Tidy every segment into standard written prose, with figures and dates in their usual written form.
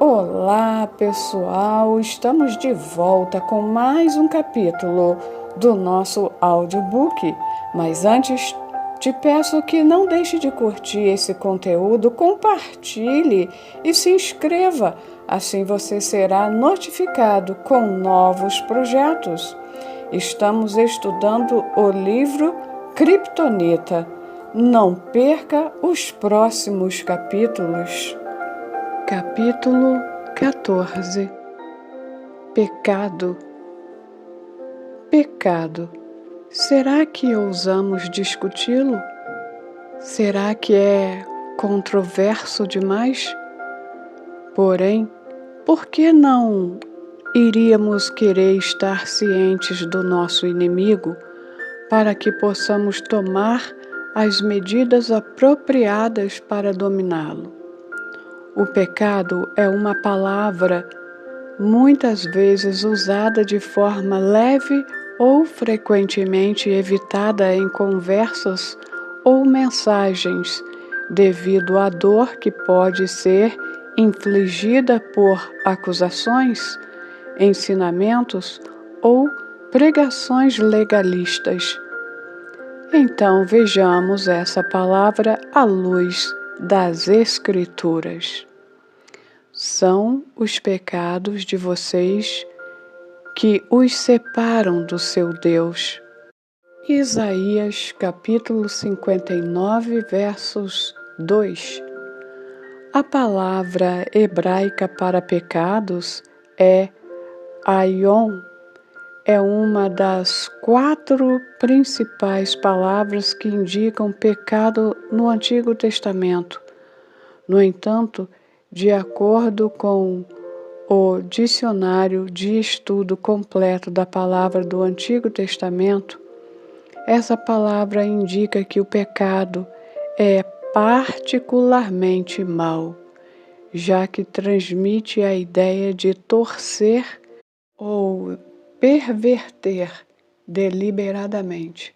Olá, pessoal! Estamos de volta com mais um capítulo do nosso audiobook. Mas antes, te peço que não deixe de curtir esse conteúdo, compartilhe e se inscreva. Assim você será notificado com novos projetos. Estamos estudando o livro Kryptonita. Não perca os próximos capítulos. Capítulo 14. Pecado. Pecado. Será que ousamos discuti-lo? Será que é controverso demais? Porém, por que não iríamos querer estar cientes do nosso inimigo para que possamos tomar as medidas apropriadas para dominá-lo? O pecado é uma palavra muitas vezes usada de forma leve ou frequentemente evitada em conversas ou mensagens, devido à dor que pode ser infligida por acusações, ensinamentos ou pregações legalistas. Então vejamos essa palavra à luz das Escrituras. São os pecados de vocês que os separam do seu Deus. Isaías capítulo 59, versos 2. A palavra hebraica para pecados é aion. É uma das 4 principais palavras que indicam pecado no Antigo Testamento. No entanto, de acordo com o Dicionário de Estudo Completo da Palavra do Antigo Testamento, essa palavra indica que o pecado é particularmente mau, já que transmite a ideia de torcer ou perverter deliberadamente.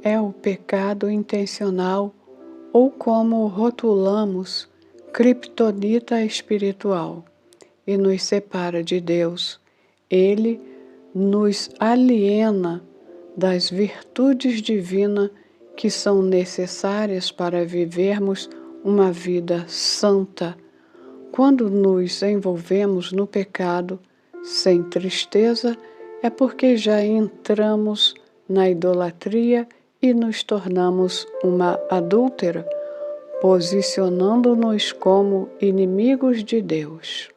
É o pecado intencional ou, como rotulamos, kryptonita espiritual, e nos separa de Deus. Ele nos aliena das virtudes divinas que são necessárias para vivermos uma vida santa. Quando nos envolvemos no pecado sem tristeza, é porque já entramos na idolatria e nos tornamos uma adúltera, posicionando-nos como inimigos de Deus.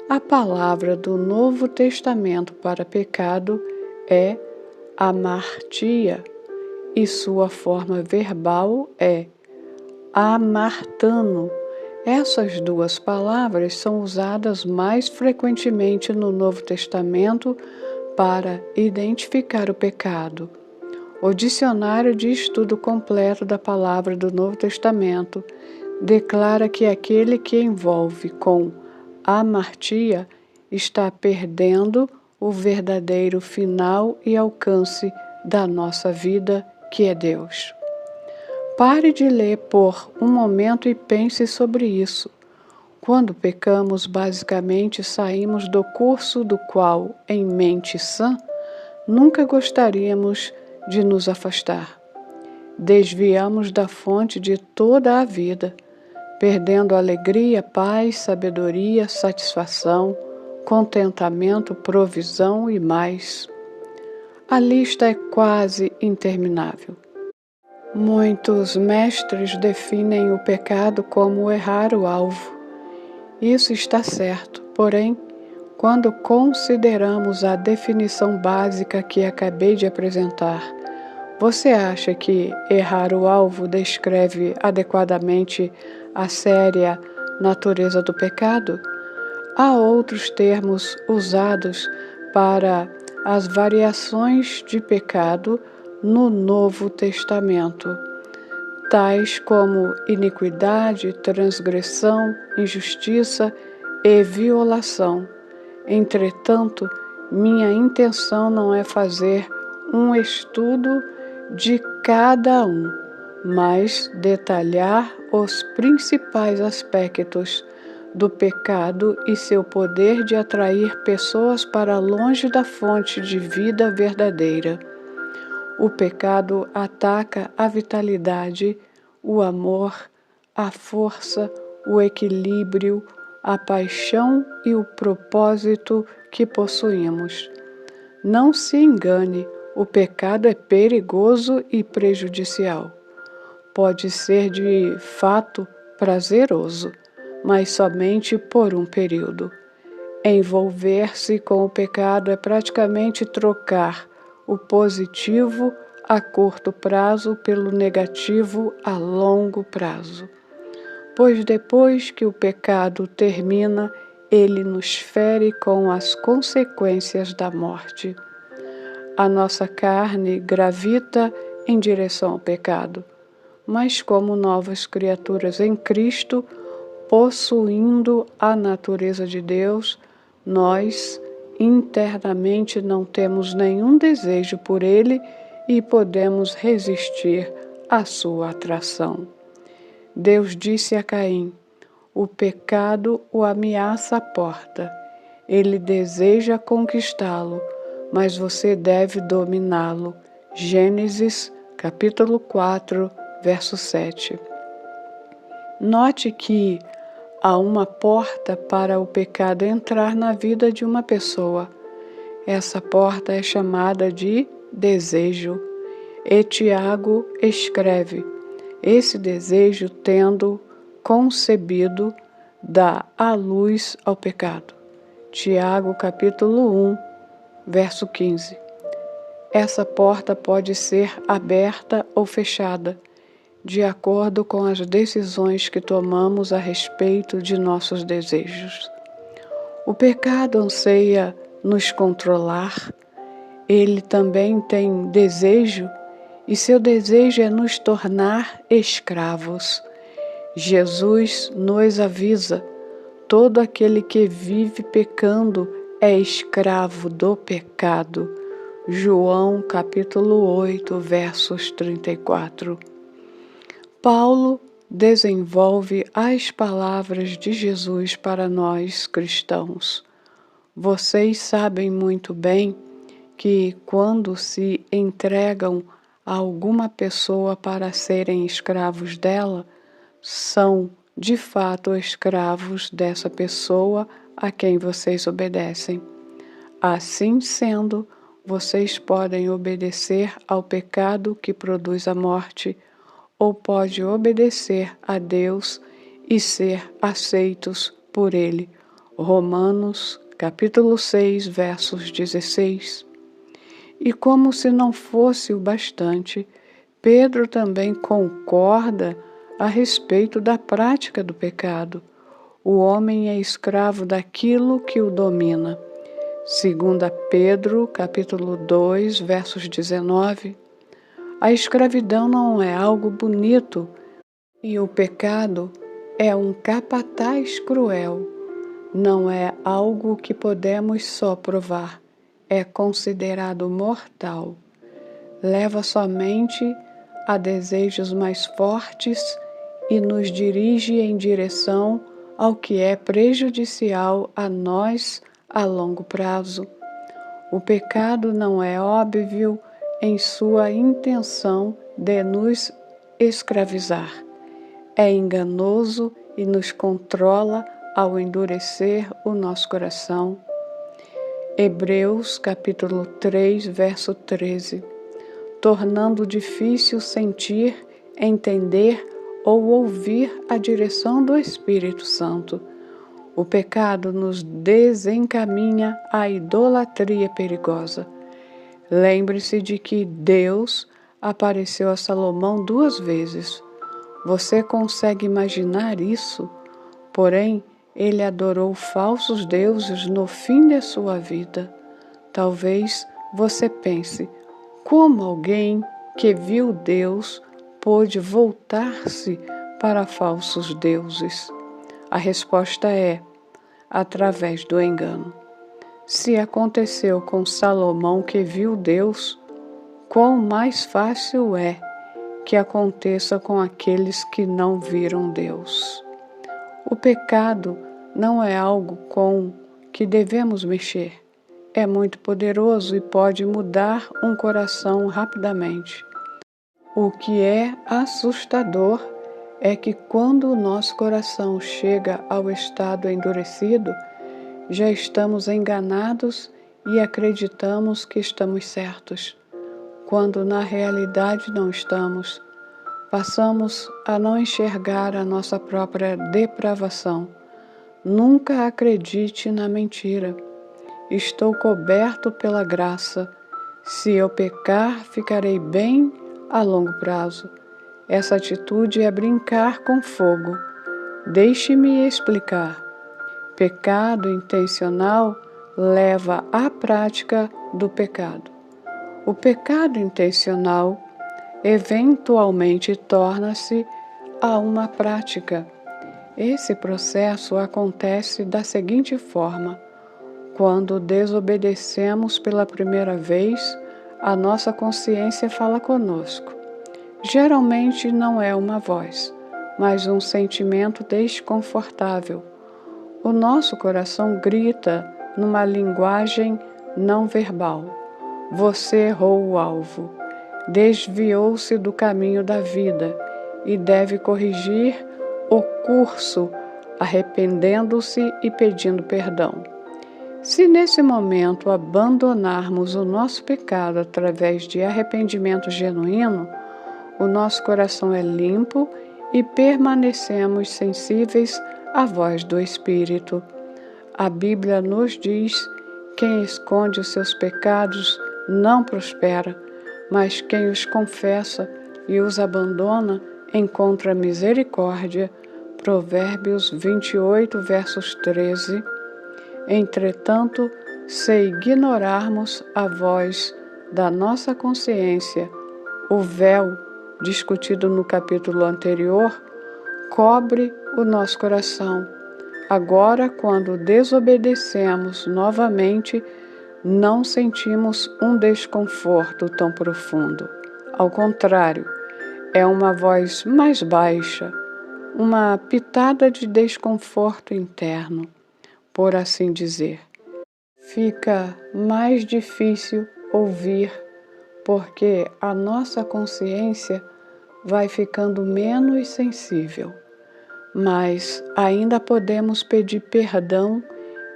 A palavra do Novo Testamento para pecado é amartia, e sua forma verbal é amartano. Essas 2 palavras são usadas mais frequentemente no Novo Testamento para identificar o pecado. O Dicionário de Estudo Completo da Palavra do Novo Testamento declara que aquele que envolve com amartia está perdendo o verdadeiro final e alcance da nossa vida, que é Deus. Pare de ler por um momento e pense sobre isso. Quando pecamos, basicamente saímos do curso do qual, em mente sã, nunca gostaríamos de nos afastar. Desviamos da fonte de toda a vida, perdendo alegria, paz, sabedoria, satisfação, contentamento, provisão e mais. A lista é quase interminável. Muitos mestres definem o pecado como errar o alvo. Isso está certo, porém, quando consideramos a definição básica que acabei de apresentar, você acha que errar o alvo descreve adequadamente a séria natureza do pecado? Há outros termos usados para as variações de pecado no Novo Testamento, tais como iniquidade, transgressão, injustiça e violação. Entretanto, minha intenção não é fazer um estudo de cada mas detalhar os principais aspectos do pecado e seu poder de atrair pessoas para longe da fonte de vida verdadeira. O pecado ataca a vitalidade, o amor, a força, o equilíbrio, a paixão e o propósito que possuímos. Não se engane, o pecado é perigoso e prejudicial. Pode ser de fato prazeroso, mas somente por um período. Envolver-se com o pecado é praticamente trocar o positivo a curto prazo pelo negativo a longo prazo. Pois depois que o pecado termina, ele nos fere com as consequências da morte. A nossa carne gravita em direção ao pecado, mas como novas criaturas em Cristo, possuindo a natureza de Deus, nós internamente não temos nenhum desejo por ele e podemos resistir à sua atração. Deus disse a Caim: o pecado o ameaça à porta. Ele deseja conquistá-lo, mas você deve dominá-lo. Gênesis, capítulo 4, verso 7. Note que há uma porta para o pecado entrar na vida de uma pessoa. Essa porta é chamada de desejo. E Tiago escreve: esse desejo, tendo concebido, dá a luz ao pecado. Tiago, capítulo 1, verso 15. Essa porta pode ser aberta ou fechada, de acordo com as decisões que tomamos a respeito de nossos desejos. O pecado anseia nos controlar, ele também tem desejo, e seu desejo é nos tornar escravos. Jesus nos avisa: todo aquele que vive pecando é escravo do pecado. João capítulo 8, versos 34. Paulo desenvolve as palavras de Jesus para nós cristãos. Vocês sabem muito bem que quando se entregam a alguma pessoa para serem escravos dela, são de fato escravos dessa pessoa a quem vocês obedecem. Assim sendo, vocês podem obedecer ao pecado que produz a morte, ou pode obedecer a Deus e ser aceitos por Ele. Romanos, capítulo 6, versos 16. E como se não fosse o bastante, Pedro também concorda a respeito da prática do pecado. O homem é escravo daquilo que o domina. 2 Pedro, capítulo 2, versos 19. A escravidão não é algo bonito e o pecado é um capataz cruel. Não é algo que podemos só provar, é considerado mortal. Leva somente a desejos mais fortes e nos dirige em direção ao que é prejudicial a nós a longo prazo. O pecado não é óbvio em sua intenção de nos escravizar. É enganoso e nos controla ao endurecer o nosso coração. Hebreus capítulo 3, verso 13. Tornando difícil sentir, entender ou ouvir a direção do Espírito Santo. O pecado nos desencaminha à idolatria perigosa. Lembre-se de que Deus apareceu a Salomão 2 vezes. Você consegue imaginar isso? Porém, ele adorou falsos deuses no fim de sua vida. Talvez você pense: como alguém que viu Deus pôde voltar-se para falsos deuses? A resposta é: através do engano. Se aconteceu com Salomão que viu Deus, quão mais fácil é que aconteça com aqueles que não viram Deus. O pecado não é algo com que devemos mexer. É muito poderoso e pode mudar um coração rapidamente. O que é assustador é que quando o nosso coração chega ao estado endurecido, já estamos enganados e acreditamos que estamos certos, quando na realidade não estamos. Passamos a não enxergar a nossa própria depravação. Nunca acredite na mentira. Estou coberto pela graça. Se eu pecar, ficarei bem a longo prazo. Essa atitude é brincar com fogo. Deixe-me explicar. Pecado intencional leva à prática do pecado. O pecado intencional eventualmente torna-se a uma prática. Esse processo acontece da seguinte forma: quando desobedecemos pela primeira vez, a nossa consciência fala conosco. Geralmente não é uma voz, mas um sentimento desconfortável. O nosso coração grita numa linguagem não verbal: você errou o alvo, desviou-se do caminho da vida e deve corrigir o curso, arrependendo-se e pedindo perdão. Se nesse momento abandonarmos o nosso pecado através de arrependimento genuíno, o nosso coração é limpo e permanecemos sensíveis à voz do Espírito. A Bíblia nos diz: quem esconde os seus pecados não prospera, mas quem os confessa e os abandona encontra misericórdia. Provérbios 28, versos 13. Entretanto, se ignorarmos a voz da nossa consciência, o véu, discutido no capítulo anterior, cobre o nosso coração. Agora, quando desobedecemos novamente, não sentimos um desconforto tão profundo. Ao contrário, é uma voz mais baixa, uma pitada de desconforto interno, por assim dizer. Fica mais difícil ouvir, porque a nossa consciência vai ficando menos sensível. Mas ainda podemos pedir perdão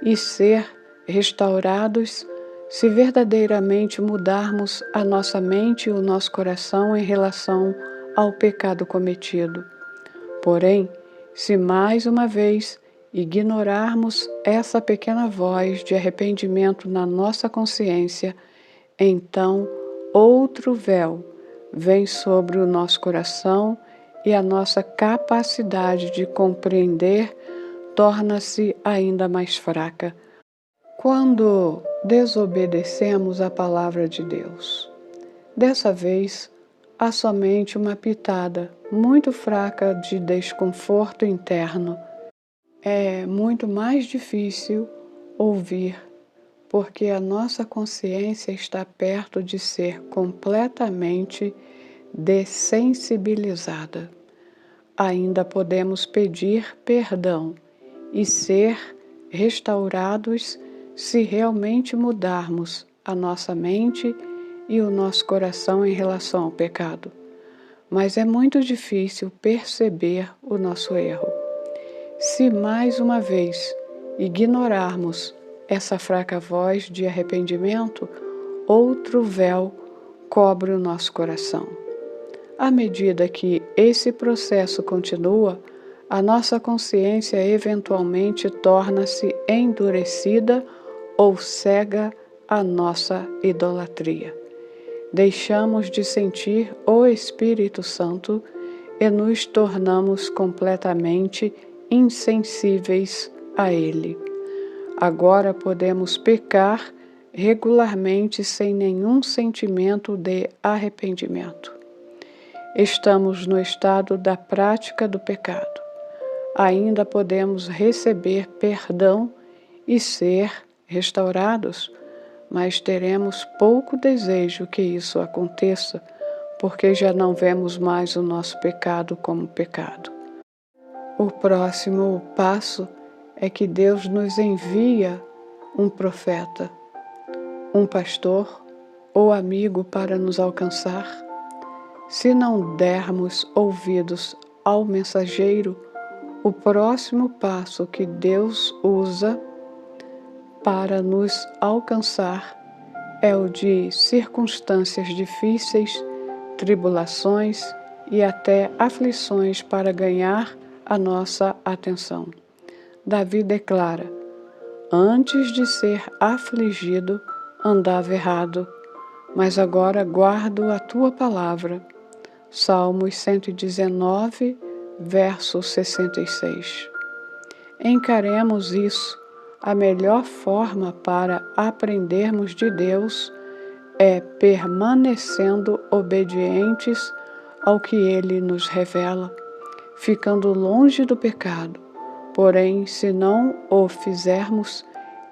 e ser restaurados se verdadeiramente mudarmos a nossa mente e o nosso coração em relação ao pecado cometido. Porém, se mais uma vez ignorarmos essa pequena voz de arrependimento na nossa consciência, então outro véu vem sobre o nosso coração e a nossa capacidade de compreender torna-se ainda mais fraca. Quando desobedecemos a palavra de Deus, dessa vez há somente uma pitada muito fraca de desconforto interno. É muito mais difícil ouvir, porque a nossa consciência está perto de ser completamente dessensibilizada. Ainda podemos pedir perdão e ser restaurados se realmente mudarmos a nossa mente e o nosso coração em relação ao pecado. Mas é muito difícil perceber o nosso erro. Se mais uma vez ignorarmos essa fraca voz de arrependimento, outro véu cobre o nosso coração. À medida que esse processo continua, a nossa consciência eventualmente torna-se endurecida ou cega à nossa idolatria. Deixamos de sentir o Espírito Santo e nos tornamos completamente insensíveis a Ele. Agora podemos pecar regularmente sem nenhum sentimento de arrependimento. Estamos no estado da prática do pecado. Ainda podemos receber perdão e ser restaurados, mas teremos pouco desejo que isso aconteça, porque já não vemos mais o nosso pecado como pecado. O próximo passo é que Deus nos envia um profeta, um pastor ou amigo para nos alcançar. Se não dermos ouvidos ao mensageiro, o próximo passo que Deus usa para nos alcançar é o de circunstâncias difíceis, tribulações e até aflições para ganhar a nossa atenção. Davi declara: antes de ser afligido, andava errado, mas agora guardo a tua palavra. Salmos 119, verso 66. Encaremos isso. A melhor forma para aprendermos de Deus é permanecendo obedientes ao que Ele nos revela, ficando longe do pecado. Porém, se não o fizermos,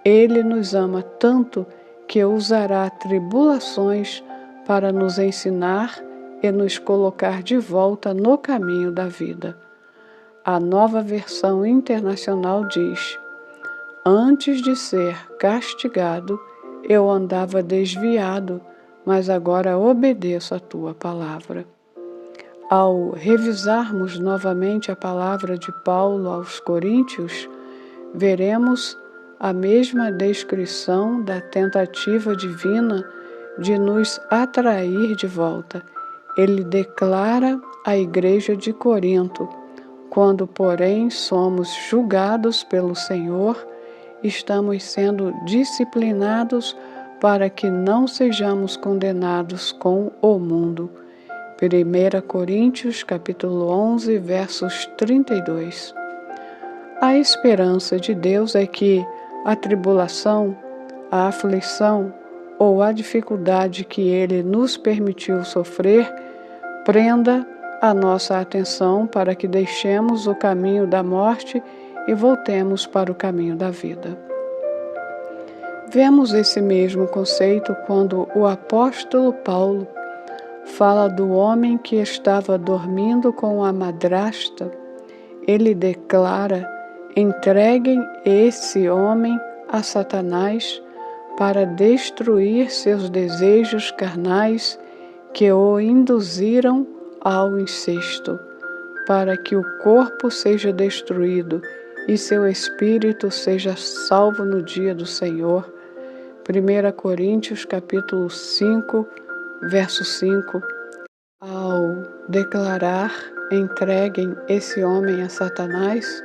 Ele nos ama tanto que usará tribulações para nos ensinar e nos colocar de volta no caminho da vida. A Nova Versão Internacional diz: antes de ser castigado, eu andava desviado, mas agora obedeço a tua palavra. Ao revisarmos novamente a palavra de Paulo aos Coríntios, veremos a mesma descrição da tentativa divina de nos atrair de volta. Ele declara à igreja de Corinto: quando, porém, somos julgados pelo Senhor, estamos sendo disciplinados para que não sejamos condenados com o mundo. 1 Coríntios, capítulo 11, versos 32. A esperança de Deus é que a tribulação, a aflição ou a dificuldade que Ele nos permitiu sofrer prenda a nossa atenção para que deixemos o caminho da morte e voltemos para o caminho da vida. Vemos esse mesmo conceito quando o apóstolo Paulo fala do homem que estava dormindo com a madrasta. Ele declara: entreguem esse homem a Satanás para destruir seus desejos carnais que o induziram ao incesto, para que o corpo seja destruído e seu espírito seja salvo no dia do Senhor. 1 Coríntios capítulo 5, verso 5. Ao declarar: entreguem esse homem a Satanás,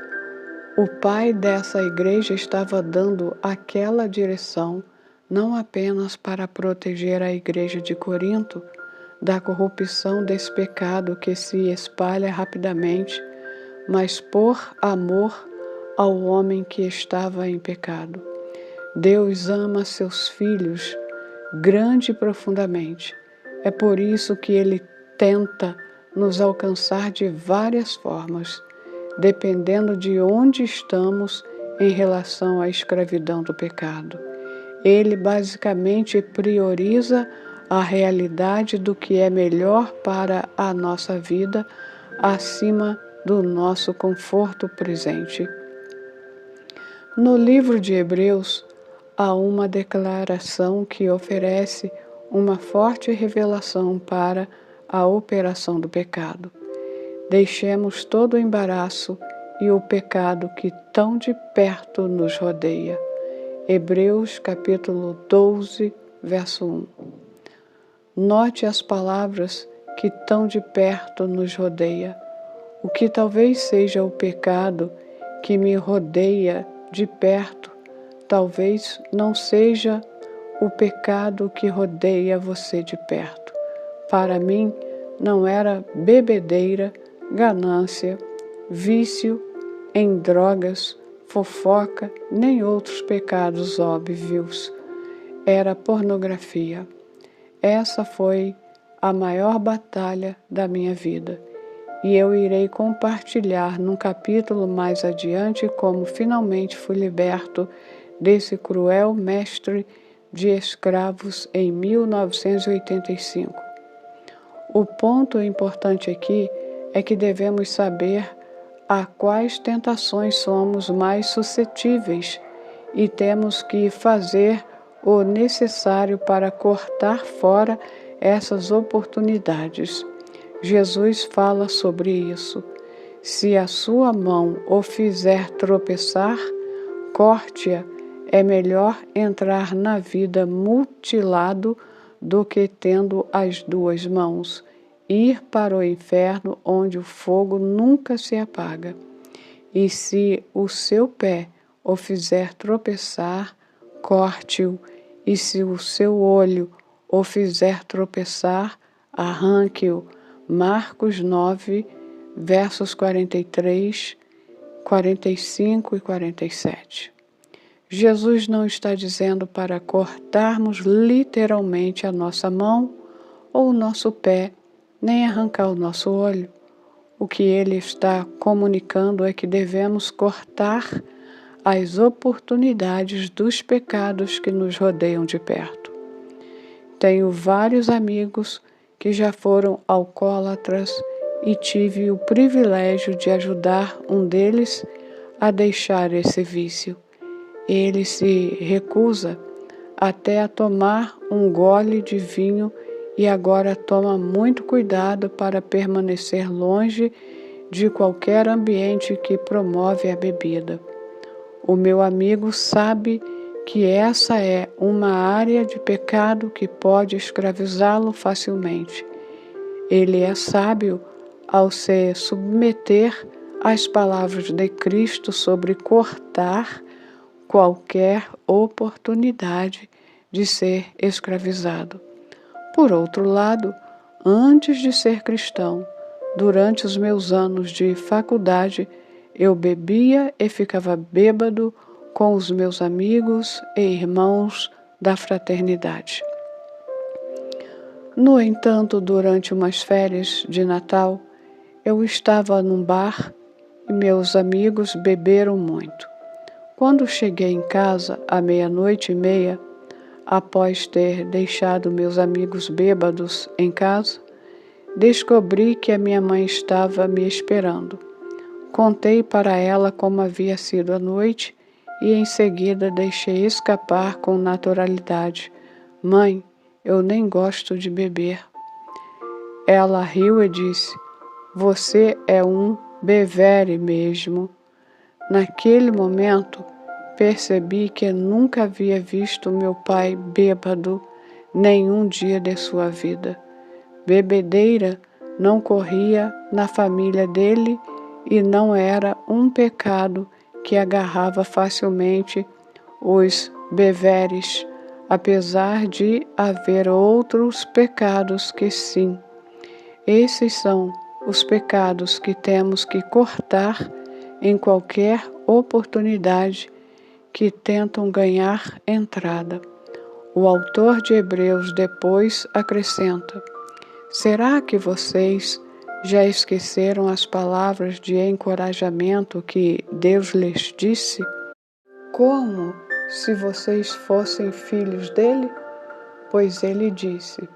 o pai dessa igreja estava dando aquela direção não apenas para proteger a igreja de Corinto da corrupção desse pecado que se espalha rapidamente, mas por amor ao homem que estava em pecado. Deus ama seus filhos grande e profundamente. É por isso que Ele tenta nos alcançar de várias formas, dependendo de onde estamos em relação à escravidão do pecado. Ele basicamente prioriza a realidade do que é melhor para a nossa vida acima do nosso conforto presente. No livro de Hebreus, há uma declaração que oferece uma forte revelação para a operação do pecado. Deixemos todo o embaraço e o pecado que tão de perto nos rodeia. Hebreus capítulo 12, verso 1. Note as palavras que tão de perto nos rodeia. O que talvez seja o pecado que me rodeia de perto, talvez não seja o pecado que rodeia você de perto. Para mim, não era bebedeira, ganância, vício em drogas, fofoca, nem outros pecados óbvios. Era pornografia. Essa foi a maior batalha da minha vida. E eu irei compartilhar num capítulo mais adiante como finalmente fui liberto desse cruel mestre de escravos em 1985. O ponto importante aqui é que devemos saber a quais tentações somos mais suscetíveis e temos que fazer o necessário para cortar fora essas oportunidades. Jesus fala sobre isso. Se a sua mão o fizer tropeçar, corte-a. É melhor entrar na vida mutilado do que tendo as duas mãos, ir para o inferno onde o fogo nunca se apaga. E se o seu pé o fizer tropeçar, corte-o, e se o seu olho o fizer tropeçar, arranque-o. Marcos 9, versos 43, 45 e 47. Jesus não está dizendo para cortarmos literalmente a nossa mão ou o nosso pé, nem arrancar o nosso olho. O que ele está comunicando é que devemos cortar as oportunidades dos pecados que nos rodeiam de perto. Tenho vários amigos que já foram alcoólatras e tive o privilégio de ajudar um deles a deixar esse vício. Ele se recusa até a tomar um gole de vinho e agora toma muito cuidado para permanecer longe de qualquer ambiente que promove a bebida. O meu amigo sabe que essa é uma área de pecado que pode escravizá-lo facilmente. Ele é sábio ao se submeter às palavras de Cristo sobre cortar qualquer oportunidade de ser escravizado. Por outro lado, antes de ser cristão, durante os meus anos de faculdade, eu bebia e ficava bêbado com os meus amigos e irmãos da fraternidade. No entanto, durante umas férias de Natal, eu estava num bar e meus amigos beberam muito. Quando cheguei em casa, à 00:30, após ter deixado meus amigos bêbados em casa, descobri que a minha mãe estava me esperando. Contei para ela como havia sido a noite e em seguida deixei escapar com naturalidade: "Mãe, eu nem gosto de beber." Ela riu e disse: "Você é um bevere mesmo." Naquele momento, percebi que nunca havia visto meu pai bêbado nenhum dia de sua vida. Bebedeira não corria na família dele e não era um pecado que agarrava facilmente os beveres, apesar de haver outros pecados que sim. Esses são os pecados que temos que cortar em qualquer oportunidade que tentam ganhar entrada. O autor de Hebreus depois acrescenta: será que vocês já esqueceram as palavras de encorajamento que Deus lhes disse? Como se vocês fossem filhos dele? Pois ele disse: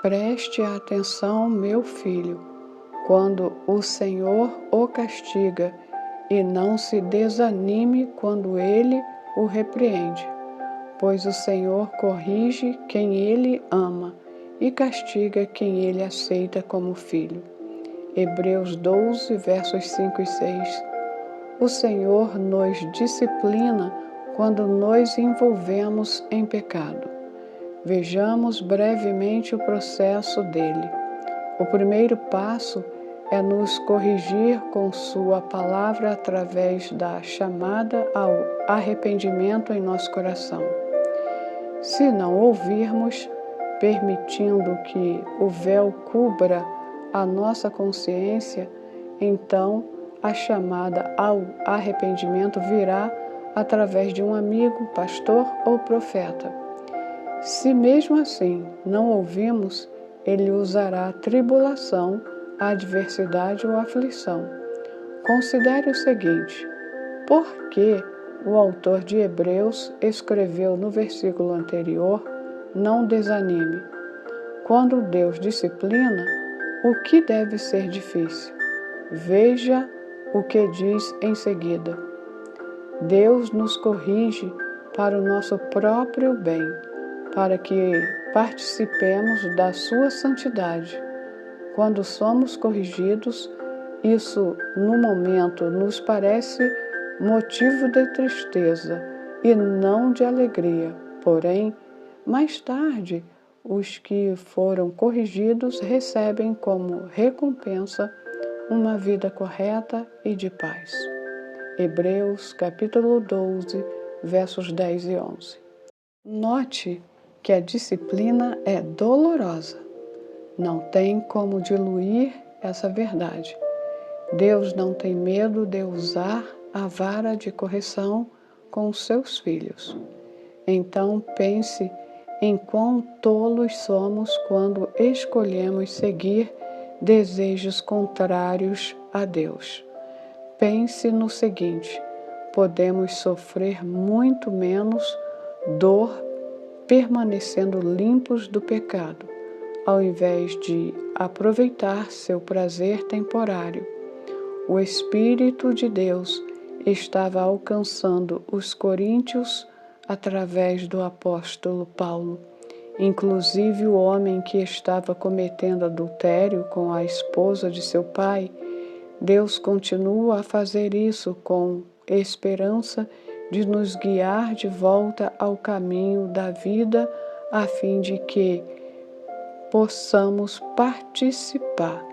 preste atenção, meu filho, quando o Senhor o castiga, e não se desanime quando ele o repreende, pois o Senhor corrige quem ele ama e castiga quem ele aceita como filho. Hebreus 12, versos 5 e 6. O Senhor nos disciplina quando nos envolvemos em pecado. Vejamos brevemente o processo dele. O primeiro passo é nos corrigir com sua palavra através da chamada ao arrependimento em nosso coração. Se não ouvirmos, permitindo que o véu cubra a nossa consciência, então a chamada ao arrependimento virá através de um amigo, pastor ou profeta. Se mesmo assim não ouvimos, ele usará a tribulação, a adversidade ou a aflição. Considere o seguinte: por que o autor de Hebreus escreveu no versículo anterior: não desanime? Quando Deus disciplina, o que deve ser difícil? Veja o que diz em seguida. Deus nos corrige para o nosso próprio bem, para que participemos da sua santidade. Quando somos corrigidos, isso no momento nos parece motivo de tristeza e não de alegria. Porém, mais tarde, os que foram corrigidos recebem como recompensa uma vida correta e de paz. Hebreus capítulo 12, versos 10 e 11. Note que a disciplina é dolorosa. Não tem como diluir essa verdade. Deus não tem medo de usar a vara de correção com os seus filhos. Então pense em quão tolos somos quando escolhemos seguir desejos contrários a Deus. Pense no seguinte: podemos sofrer muito menos dor permanecendo limpos do pecado, ao invés de aproveitar seu prazer temporário. O Espírito de Deus estava alcançando os coríntios através do apóstolo Paulo. Inclusive o homem que estava cometendo adultério com a esposa de seu pai, Deus continua a fazer isso com esperança de nos guiar de volta ao caminho da vida, a fim de que possamos participar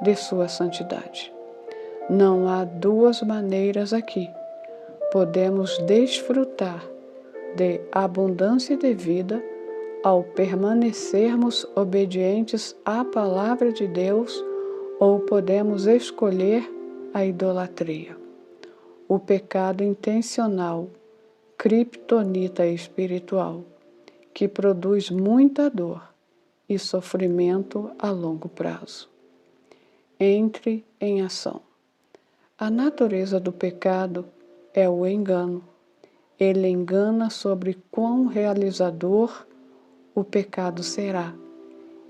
de sua santidade. Não há duas maneiras aqui. Podemos desfrutar de abundância de vida ao permanecermos obedientes à palavra de Deus, ou podemos escolher a idolatria. O pecado intencional, criptonita espiritual, que produz muita dor e sofrimento a longo prazo. Entre em ação. A natureza do pecado é o engano. Ele engana sobre quão realizador o pecado será.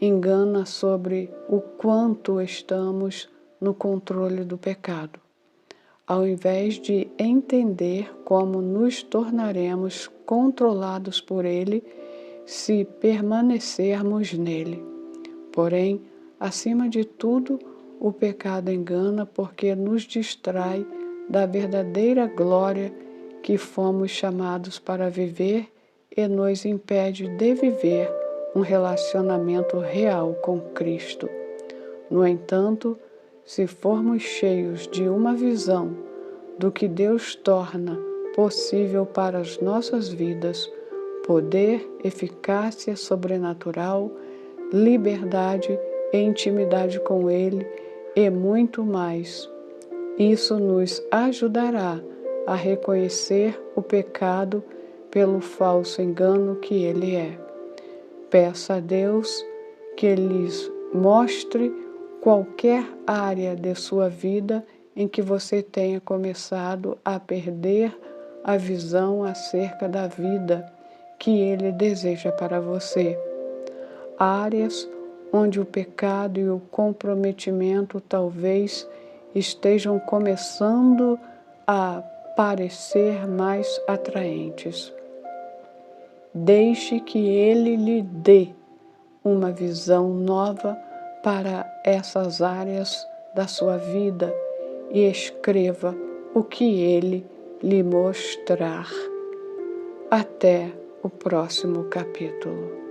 Engana sobre o quanto estamos no controle do pecado, ao invés de entender como nos tornaremos controlados por ele se permanecermos nele. Porém, acima de tudo, o pecado engana porque nos distrai da verdadeira glória que fomos chamados para viver e nos impede de viver um relacionamento real com Cristo. No entanto, se formos cheios de uma visão do que Deus torna possível para as nossas vidas, poder, eficácia sobrenatural, liberdade e intimidade com Ele e muito mais, isso nos ajudará a reconhecer o pecado pelo falso engano que ele é. Peça a Deus que lhes mostre qualquer área de sua vida em que você tenha começado a perder a visão acerca da vida que Ele deseja para você. Áreas onde o pecado e o comprometimento talvez estejam começando a parecer mais atraentes. Deixe que Ele lhe dê uma visão nova para essas áreas da sua vida e escreva o que Ele lhe mostrar. Até o próximo capítulo.